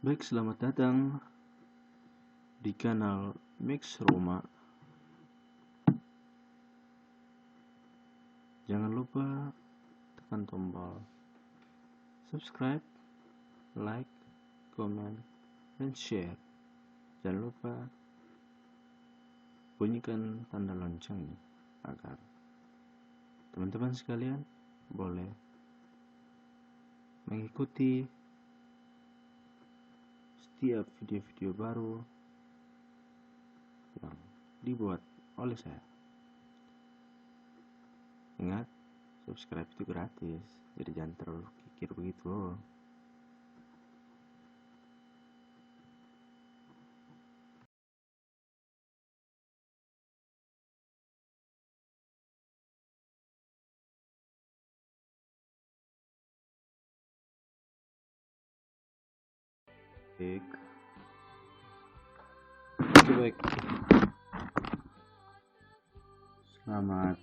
Baik, selamat datang di kanal Mix Roma. Jangan lupa tekan tombol subscribe, like, comment, dan share. Jangan lupa bunyikan tanda loncengnya agar teman-teman sekalian boleh mengikuti setiap video-video baru yang dibuat oleh saya. Ingat, subscribe itu gratis, jadi jangan terlalu kikir begitu. Baik. Selamat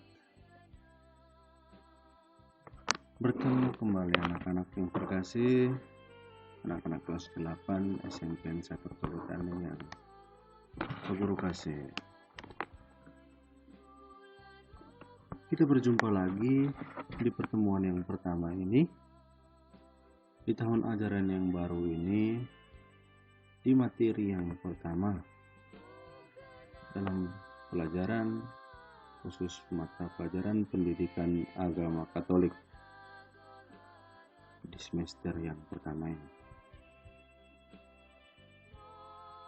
bertemu kembali anak-anak yang terkasih, anak-anak kelas 8 SMPN 1 Pertanian yang Guru kasih. Kita berjumpa lagi di pertemuan yang pertama ini, di tahun ajaran yang baru ini, di materi yang pertama dalam pelajaran khusus mata pelajaran pendidikan agama Katolik di semester yang pertama ini.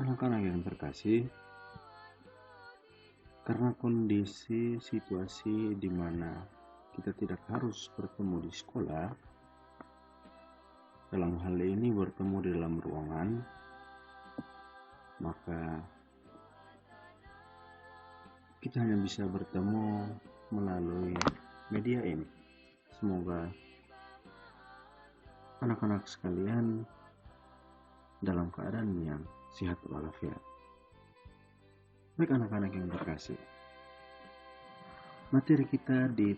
Anak-anak yang terkasih, karena kondisi situasi di mana kita tidak harus bertemu di sekolah, dalam hal ini bertemu di dalam ruangan, maka kita hanya bisa bertemu melalui media ini. Semoga anak-anak sekalian dalam keadaan yang sehat walafiat. Baik anak-anak yang terkasih, materi kita di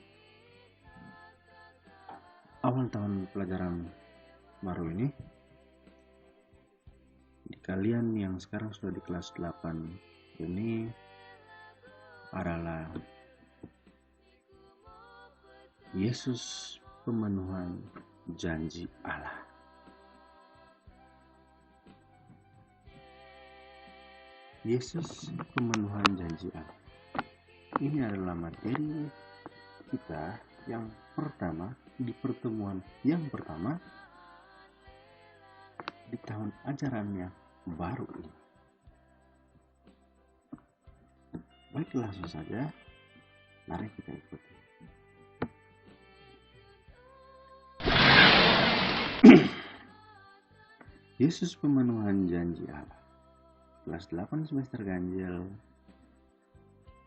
awal tahun pelajaran baru ini, di kalian yang sekarang sudah di kelas 8 ini adalah Yesus pemenuhan janji Allah. Yesus pemenuhan janji Allah. Ini adalah materi kita yang pertama di pertemuan yang pertama di tahun ajarannya baru ini. Baik, langsung saja, mari kita ikuti. Yesus pemenuhan janji Allah. Kelas 8 semester ganjil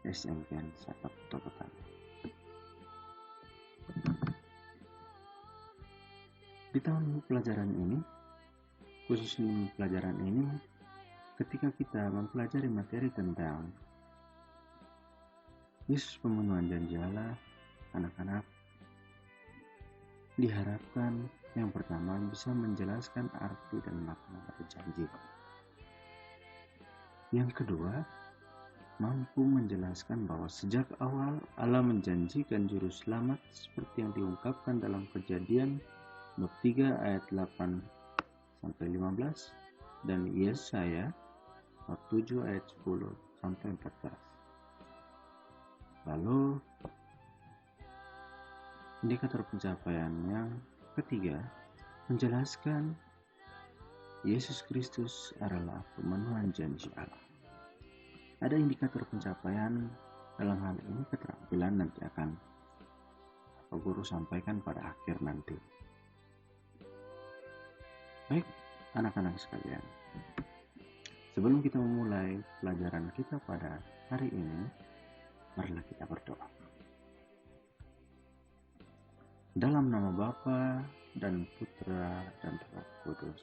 SMPN 1 Pertanian. Di tahun pelajaran ini, khusus pelajaran ini, ketika kita mempelajari materi tentang Yesus pemenuhan janji Allah, anak-anak diharapkan yang pertama bisa menjelaskan arti dan makna dari janji. Yang kedua, mampu menjelaskan bahwa sejak awal Allah menjanjikan juru selamat seperti yang diungkapkan dalam Kejadian bab 3 ayat 8 sampai 15 dan Yesaya bab 7 ayat 10 sampai 14. Lalu indikator pencapaian yang ketiga menjelaskan Yesus Kristus adalah pemenuhan janji Allah. Ada indikator pencapaian dalam hal ini, keterampilan nanti akan Pak Guru sampaikan pada akhir nanti. Baik, anak-anak sekalian, sebelum kita memulai pelajaran kita pada hari ini, marilah kita berdoa. Dalam nama Bapa dan Putra dan Roh Kudus.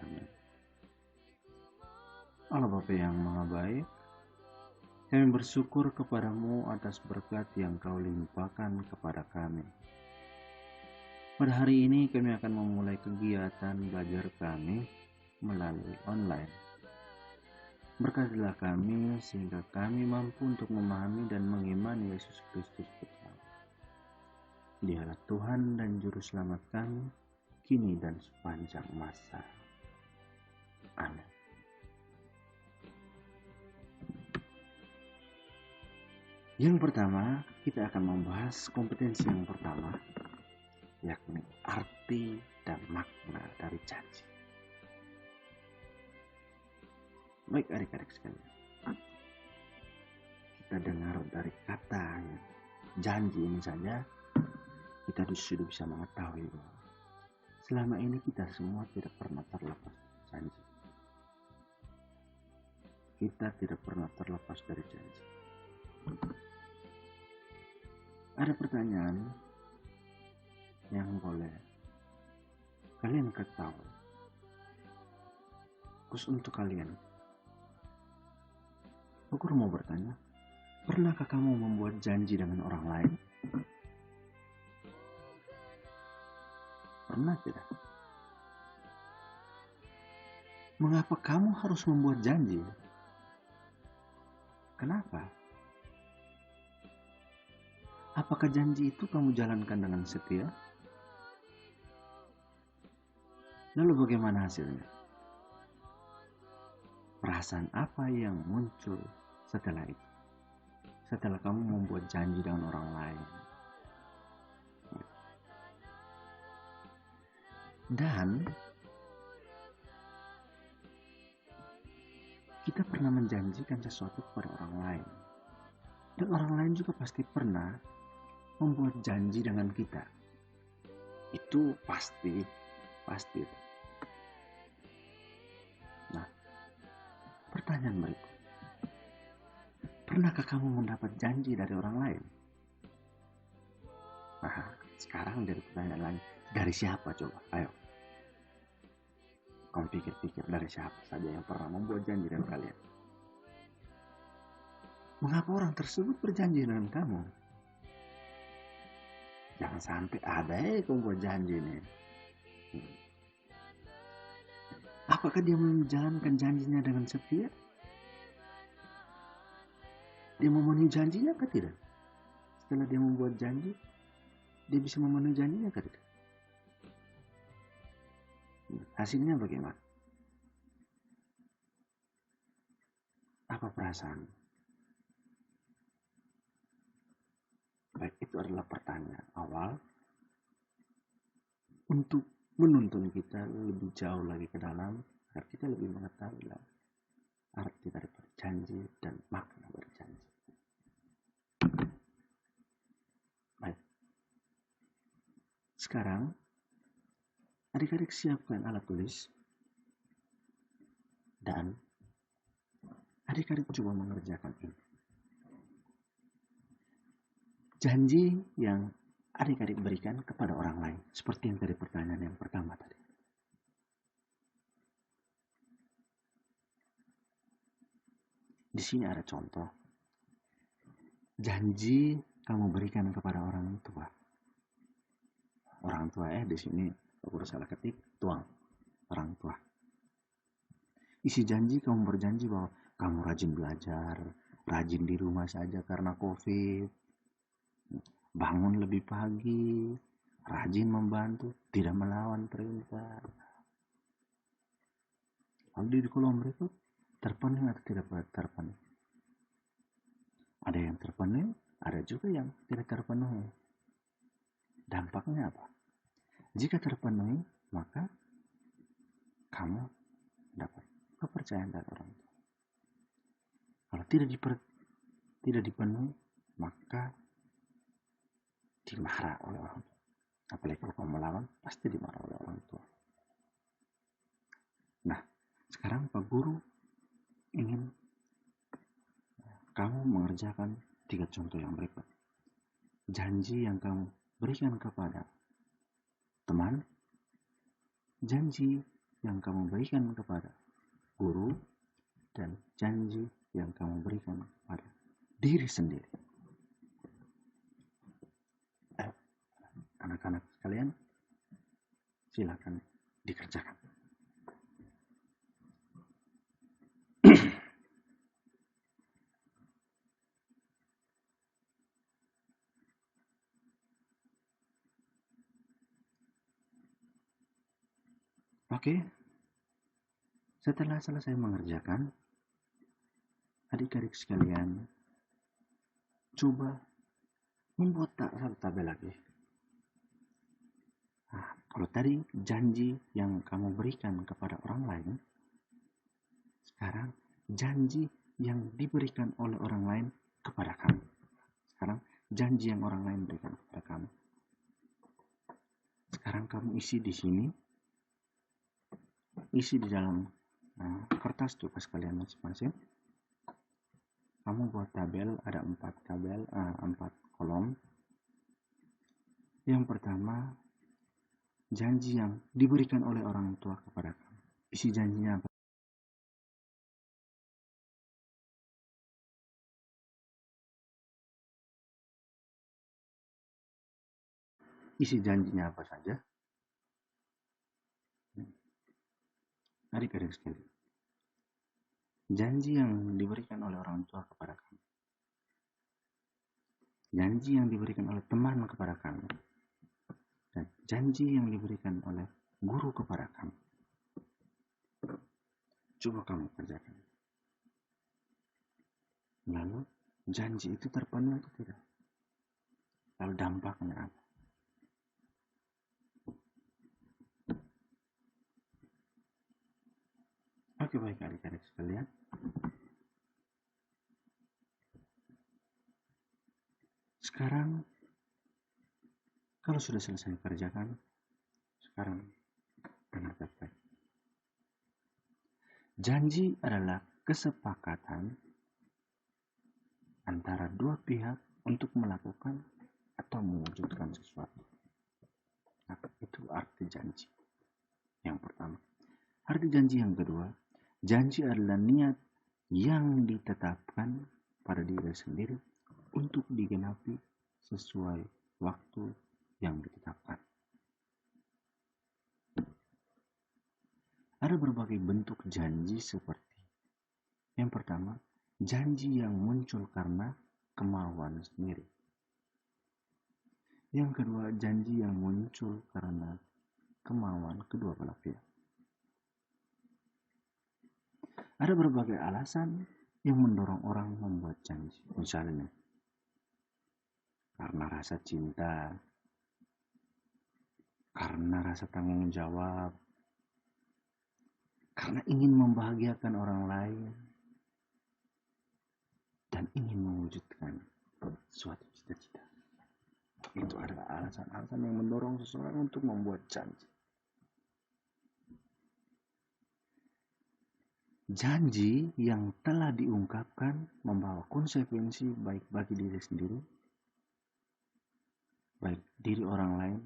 Amin. Allah Bapa yang Maha Baik, kami bersyukur kepadamu atas berkat yang kau limpahkan kepada kami. Pada hari ini kami akan memulai kegiatan belajar kami melalui online. Berkatilah kami sehingga kami mampu untuk memahami dan mengimani Yesus Kristus bersama. Dialah Tuhan dan Juru Selamat kami, kini dan sepanjang masa. Amin. Yang pertama, kita akan membahas kompetensi yang pertama, yakni arti dan makna dari janji. Baik adik-adik sekalian, kita dengar dari kata janji ini saja, kita sudah bisa mengetahui bahwa selama ini kita semua tidak pernah terlepas dari janji. Kita tidak pernah terlepas dari janji. Ada pertanyaan yang boleh kalian ketahui. Khusus untuk kalian. Aku mau bertanya, pernahkah kamu membuat janji dengan orang lain? Pernah tidak? Mengapa kamu harus membuat janji? Kenapa? Apakah janji itu kamu jalankan dengan setia? Lalu bagaimana hasilnya? Perasaan apa yang muncul setelah itu? Setelah kamu membuat janji dengan orang lain. Dan kita pernah menjanjikan sesuatu kepada orang lain. Dan orang lain juga pasti pernah membuat janji dengan kita. Itu pasti. Nah, pertanyaan berikut. Pernahkah kamu mendapat janji dari orang lain? Nah, sekarang dari pertanyaan lain. Dari siapa coba? Ayo. Kamu pikir-pikir dari siapa saja yang pernah membuat janji dengan kalian? Mengapa orang tersebut berjanji dengan kamu? Jangan sampai ada kamu buat janji nih. Apakah dia menjalankan janjinya dengan setia? Dia memenuhi janjinya atau tidak? Setelah dia membuat janji, dia bisa memenuhi janjinya atau tidak? Hasilnya bagaimana? Apa perasaan? Baik, itu adalah pertanyaan awal untuk menuntun kita lebih jauh lagi ke dalam agar kita lebih mengetahui arti dari janji dan makna berjanji. Baik. Sekarang adik-adik siapkan alat tulis dan adik-adik coba mengerjakan ini. Janji yang adik-adik berikan kepada orang lain, seperti yang tadi pertanyaan yang pertama tadi. Di sini ada contoh. Janji kamu berikan kepada orang tua. Orang tua di sini aku udah salah ketik, tuang. Orang tua. Isi janji kamu berjanji bahwa kamu rajin belajar, rajin di rumah saja karena COVID. Bangun lebih pagi, rajin membantu, tidak melawan perintah. Lalu di kolom berikut, terpenuhi atau tidak terpenuhi? Ada yang terpenuhi, ada juga yang tidak terpenuhi. Dampaknya apa? Jika terpenuhi, maka kamu dapat kepercayaan dari orang tua. Kalau tidak dipenuhi, maka dimarah oleh orang tua. Apalagi kalau kamu melawan, pasti dimarah oleh orang tua. Nah, sekarang Pak Guru ingin kamu mengerjakan 3 contoh yang berikut. Janji yang kamu berikan kepada teman, janji yang kamu berikan kepada guru, dan janji yang kamu berikan kepada diri sendiri. Anak-anak sekalian, silakan dikerjakan. Oke, setelah selesai mengerjakan, adik-adik sekalian, coba membuat satu tabel lagi. Nah, kalau tadi janji yang kamu berikan kepada orang lain, sekarang janji yang diberikan oleh orang lain kepada kamu. Sekarang janji yang orang lain berikan kepada kamu. Sekarang kamu isi di sini, isi di dalam kertas tugas kalian masing-masing. Kamu buat tabel, ada 4 kolom. Yang pertama, janji yang diberikan oleh orang tua kepada kamu. Isi janjinya apa? Isi janjinya apa saja? Adik-adik sekalian, janji yang diberikan oleh orang tua kepada kamu, janji yang diberikan oleh teman kepada kamu, dan janji yang diberikan oleh guru kepada kamu. Coba kamu kerjakan. Lalu janji itu terpenuhi atau tidak? Lalu dampaknya apa? Oke, baik adik-adik sekalian. Sekarang kalau sudah selesai kerjakan, sekarang dengar baik-baik. Janji adalah kesepakatan antara dua pihak untuk melakukan atau mewujudkan sesuatu. Nah, itu arti janji yang pertama. Arti janji yang kedua, janji adalah niat yang ditetapkan pada diri sendiri untuk digenapi sesuai waktu yang ditetapkan. Ada berbagai bentuk janji seperti yang pertama, janji yang muncul karena kemauan sendiri. Yang kedua, janji yang muncul karena kemauan kedua belah pihak. Ada berbagai alasan yang mendorong orang membuat janji. Misalnya, karena rasa cinta, karena rasa tanggung jawab, karena ingin membahagiakan orang lain, dan ingin mewujudkan suatu cita-cita. Itu adalah alasan-alasan yang mendorong seseorang untuk membuat janji. Janji yang telah diungkapkan membawa konsekuensi baik bagi diri sendiri, baik diri orang lain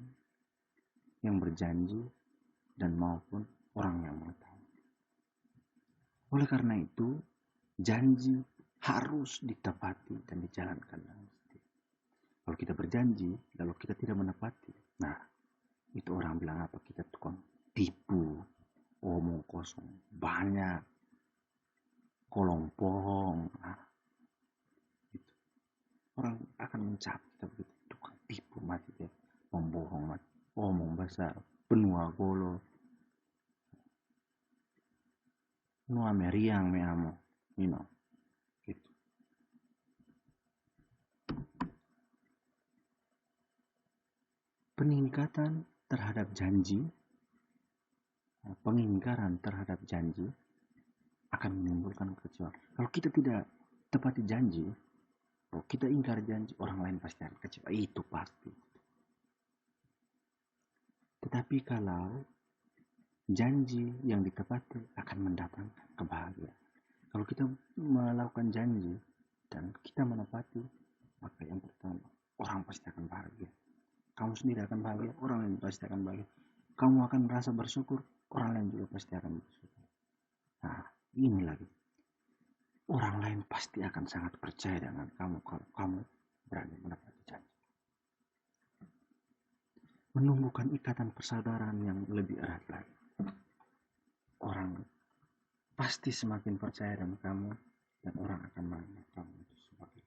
yang berjanji, dan maupun orang yang mengetahui. Oleh karena itu, janji harus ditepati dan dijalankan dengan setia. Kalau kita berjanji, lalu kita tidak menepati, nah itu orang bilang apa? Kita tukang tipu, omong kosong, banyak, kolong bohong. Nah, itu. Orang akan mencap kita begitu, tukang tipu mati dia, membohong mati, omong besar, penua golo, nua meriang meamo, gitu. Peningkatan terhadap janji, pengingkaran terhadap janji akan menimbulkan kekecewaan. Kalau kita tidak tepati janji, kalau kita ingkar janji, orang lain pasti akan kecewa. Itu pasti. Tetapi kalau janji yang ditepati akan mendatangkan kebahagiaan. Kalau kita melakukan janji dan kita menepati, maka yang pertama, orang pasti akan bahagia. Kamu sendiri akan bahagia, orang lain pasti akan bahagia. Kamu akan merasa bersyukur, orang lain juga pasti akan bersyukur. Nah, ini lagi. Orang lain pasti akan sangat percaya dengan kamu kalau kamu berani menepati janji. Menumbuhkan ikatan persaudaraan yang lebih erat lagi. Orang pasti semakin percaya dengan kamu, dan orang akan menganggap kamu itu sebagai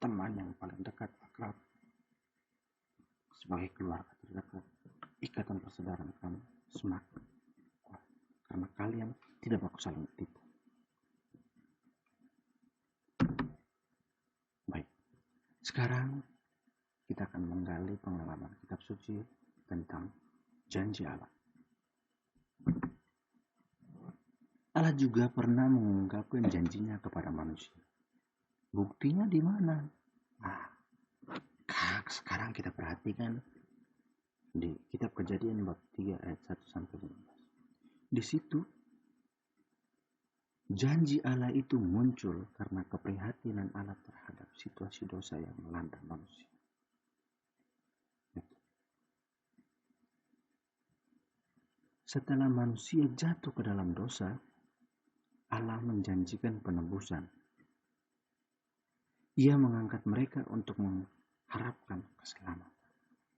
teman yang paling dekat, akrab, sebagai keluarga terdekat. Ikatan persaudaraan kamu semakin kuat karena kalian tidak baku saling tipu. Baik, sekarang kita akan menggali pengalaman kitab suci tentang janji Allah. Allah juga pernah mengungkapkan janjinya kepada manusia. Buktinya di mana? Nah, sekarang kita perhatikan di kitab Kejadian bab 3 ayat 1 sampai 15. Di situ janji Allah itu muncul karena keprihatinan Allah terhadap situasi dosa yang melanda manusia. Setelah manusia jatuh ke dalam dosa, Allah menjanjikan penebusan. Ia mengangkat mereka untuk mengharapkan keselamatan.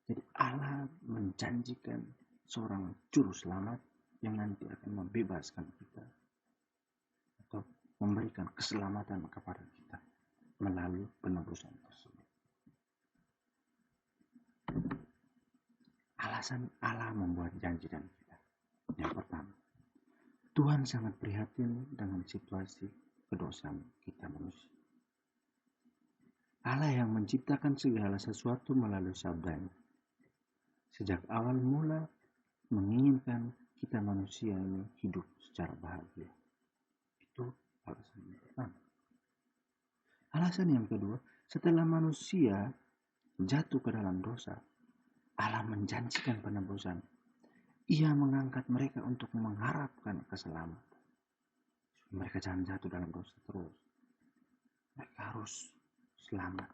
Jadi Allah menjanjikan seorang juru selamat yang nanti akan membebaskan kita atau memberikan keselamatan kepada kita melalui penebusan tersebut. Alasan Allah membuat janji dengan kita. Yang pertama, Tuhan sangat prihatin dengan situasi kedosaan kita manusia. Allah yang menciptakan segala sesuatu melalui sabdanya. Sejak awal mula menginginkan kita manusia ini hidup secara bahagia. Itu alasan yang pertama. Alasan yang kedua, setelah manusia jatuh ke dalam dosa, Allah menjanjikan penebusan. Ia mengangkat mereka untuk mengharapkan keselamatan. Mereka jangan jatuh dalam dosa terus. Mereka harus selamat.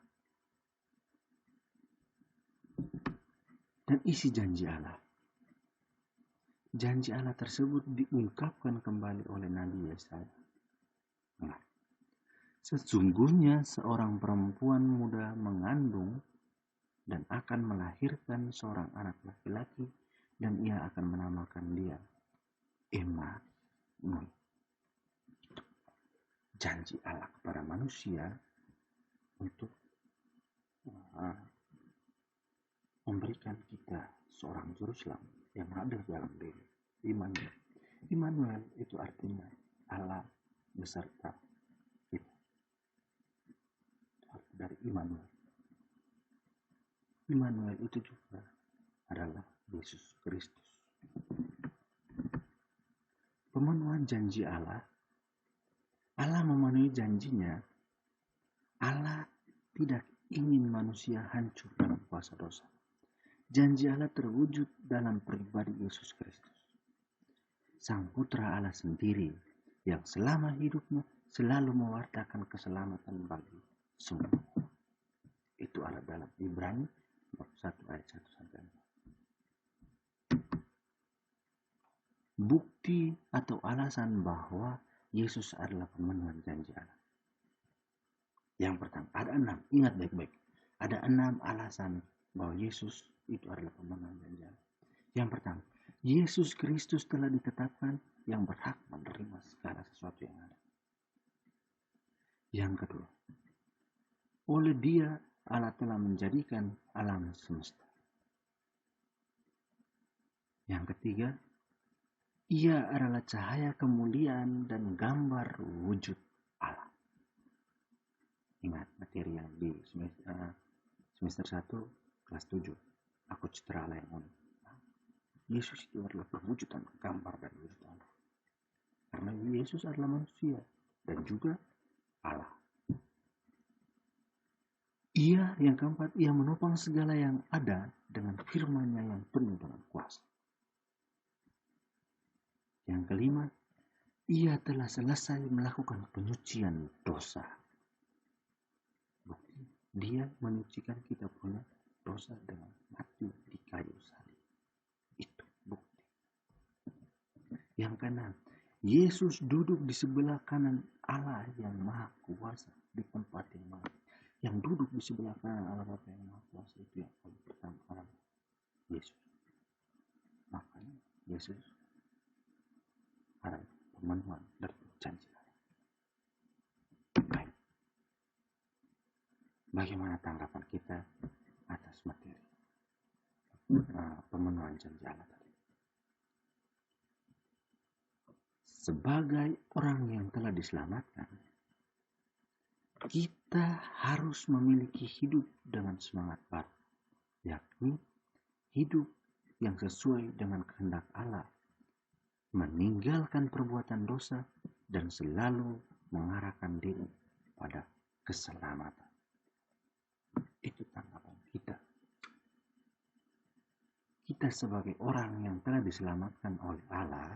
Dan isi janji Allah. Janji Allah tersebut diungkapkan kembali oleh Nabi Yesaya. Nah, sesungguhnya seorang perempuan muda mengandung dan akan melahirkan seorang anak laki-laki, dan ia akan menamakan dia Immanuel. Janji Allah kepada manusia untuk memberikan kita seorang juru selamat yang hadir dalam diri, Immanuel. Immanuel itu artinya Allah beserta kita. Arti dari Immanuel. Immanuel itu juga adalah Yesus Kristus. Pemenuhan janji Allah. Allah memenuhi janjinya. Allah tidak ingin manusia hancur dalam kuasa dosa. Janji Allah terwujud dalam pribadi Yesus Kristus. Sang Putra Allah sendiri yang selama hidupnya selalu mewartakan keselamatan bagi semua. Itu ada dalam Ibrani bab 1 ayat 1 sampai 4. Bukti atau alasan bahwa Yesus adalah pemenuhan janji Allah. Yang pertama, ada 6. Ingat baik-baik. Ada 6 alasan bahwa Yesus itu adalah pemenuhan janji Allah. Yang pertama, Yesus Kristus telah ditetapkan yang berhak menerima segala sesuatu yang ada. Yang kedua, oleh Dia Allah telah menjadikan alam semesta. Yang ketiga, Ia adalah cahaya kemuliaan dan gambar wujud Allah. Ingat materi yang di semester 1 kelas 7. Aku citra Allah yang unik. Yesus itu adalah perwujudan gambar dari wujud Allah. Karena Yesus adalah manusia dan juga Allah. Ia yang keempat, Ia menopang segala yang ada dengan firman-Nya yang penuh dengan kuasa. Yang kelima, Ia telah selesai melakukan penyucian dosa. Bukti, Dia menyucikan kita punya dosa dengan mati di kayu salib. Itu bukti. Yang keenam, Yesus duduk di sebelah kanan Allah yang Maha Kuasa di tempat yang maha. Yang duduk di sebelah kanan Allah Bapa yang Maha Kuasa itu yang paling pertama adalah Yesus. Makanya Yesus adalah pemenuhan dari janji Allah. Baik. Bagaimana tanggapan kita atas materi pemenuhan janji Allah tadi? Sebagai orang yang telah diselamatkan, kita harus memiliki hidup dengan semangat baru, yakni hidup yang sesuai dengan kehendak Allah, meninggalkan perbuatan dosa dan selalu mengarahkan diri pada keselamatan. Itu tanggapan kita. Kita sebagai orang yang telah diselamatkan oleh Allah,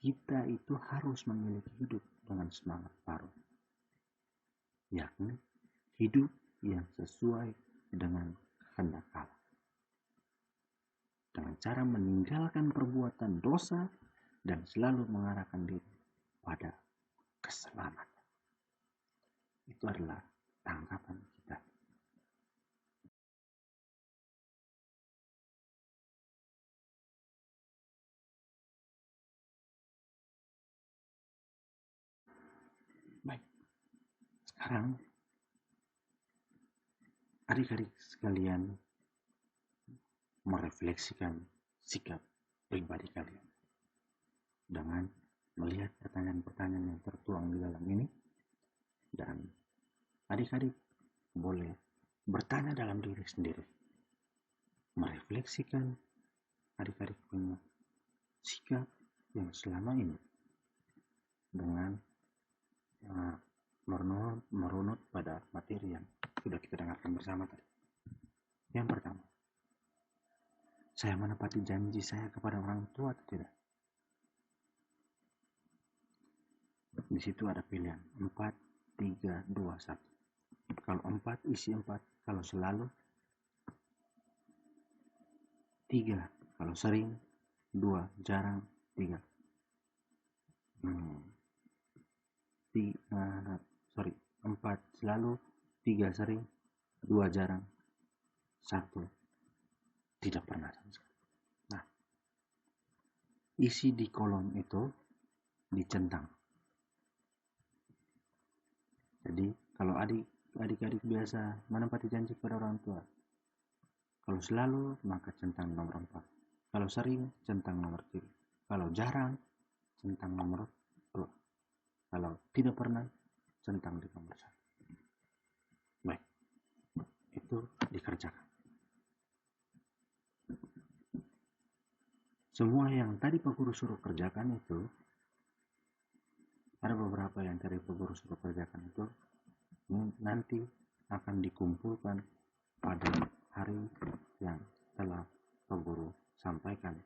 kita itu harus memiliki hidup dengan semangat baru, yakni hidup yang sesuai dengan kehendak Allah, dengan cara meninggalkan perbuatan dosa dan selalu mengarahkan diri pada keselamatan. Itu adalah tanggapan kita. Baik, sekarang adik-adik sekalian merefleksikan sikap pribadi kalian dengan melihat pertanyaan-pertanyaan yang tertuang di dalam ini, dan adik-adik boleh bertanya dalam diri sendiri, merefleksikan adik-adik punya sikap yang selama ini dengan merunut pada materi yang sudah kita dengarkan bersama tadi. Yang pertama, saya menepati janji saya kepada orang tua atau tidak? Di situ ada pilihan 4, 3, 2, 1. Kalau 4 isi 4, kalau selalu 3, kalau sering 2, jarang 3. 4 selalu, 3 sering, 2 jarang, 1 tidak pernah sama sekali. Nah, isi di kolom itu dicentang. Jadi kalau adik-adik biasa menepati janji kepada orang tua, kalau selalu maka centang nomor 4. Kalau sering centang nomor 3. Kalau jarang centang nomor 2. Kalau tidak pernah centang di nomor 1. Baik, itu dikerjakan. Semua yang tadi Pak Guru suruh kerjakan itu, ada beberapa yang tadi Pak Guru suruh kerjakan itu nanti akan dikumpulkan pada hari yang telah Pak Guru sampaikan.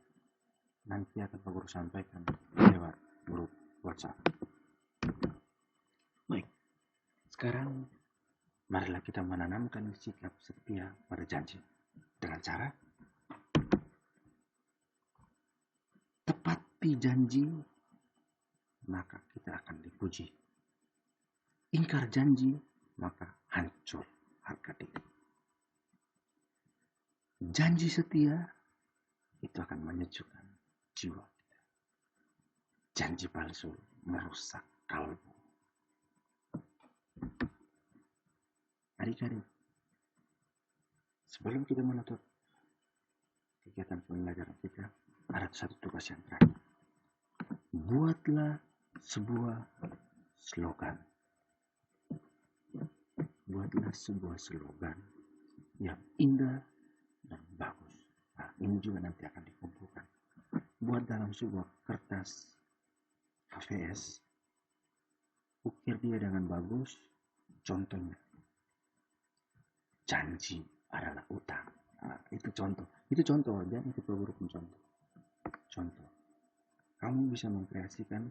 Nanti akan Pak Guru sampaikan lewat grup WhatsApp. Baik, sekarang marilah kita menanamkan sikap setia pada janji dengan cara tepati janji, maka kita akan dipuji. Ingkar janji, maka hancur harga diri. Janji setia itu akan menyejukkan jiwa kita. Janji palsu merusak kalbu. Adik-adik, sebelum kita menutup kegiatan pembelajaran kita, ada satu tugas yang terakhir. Buatlah sebuah slogan. Buatlah sebuah slogan yang indah dan bagus. Nah, ini juga nanti akan dikumpulkan. Buat dalam sebuah kertas HVS, ukir dia dengan bagus. Contohnya, janji adalah utang. Nah, itu contoh. Itu contoh, jangan kita buruk contoh. Contoh. Kamu bisa mengkreasikan,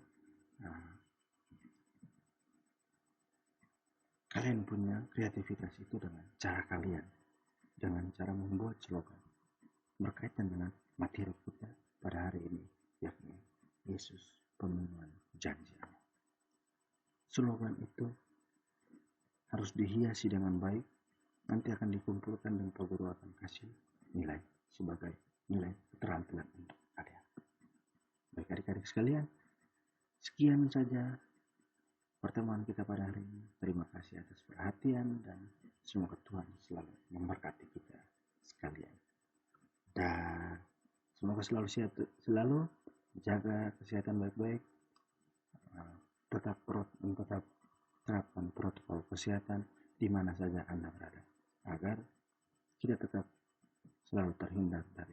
kalian punya kreativitas itu dengan cara kalian, dengan cara membuat slogan berkaitan dengan materi kita pada hari ini, yakni Yesus pemenuhan janji Allah. Slogan itu harus dihiasi dengan baik. Nanti akan dikumpulkan dan Pak Guru akan kasih nilai sebagai nilai keterampilan untuk kalian. Baik adik-adik, baik sekalian, sekian saja pertemuan kita pada hari ini. Terima kasih atas perhatian dan semoga Tuhan selalu memberkati kita sekalian. Dan semoga selalu sehat, selalu jaga kesehatan baik-baik, tetap terapkan protokol kesehatan di mana saja Anda berada, agar kita tetap selalu terhindar dari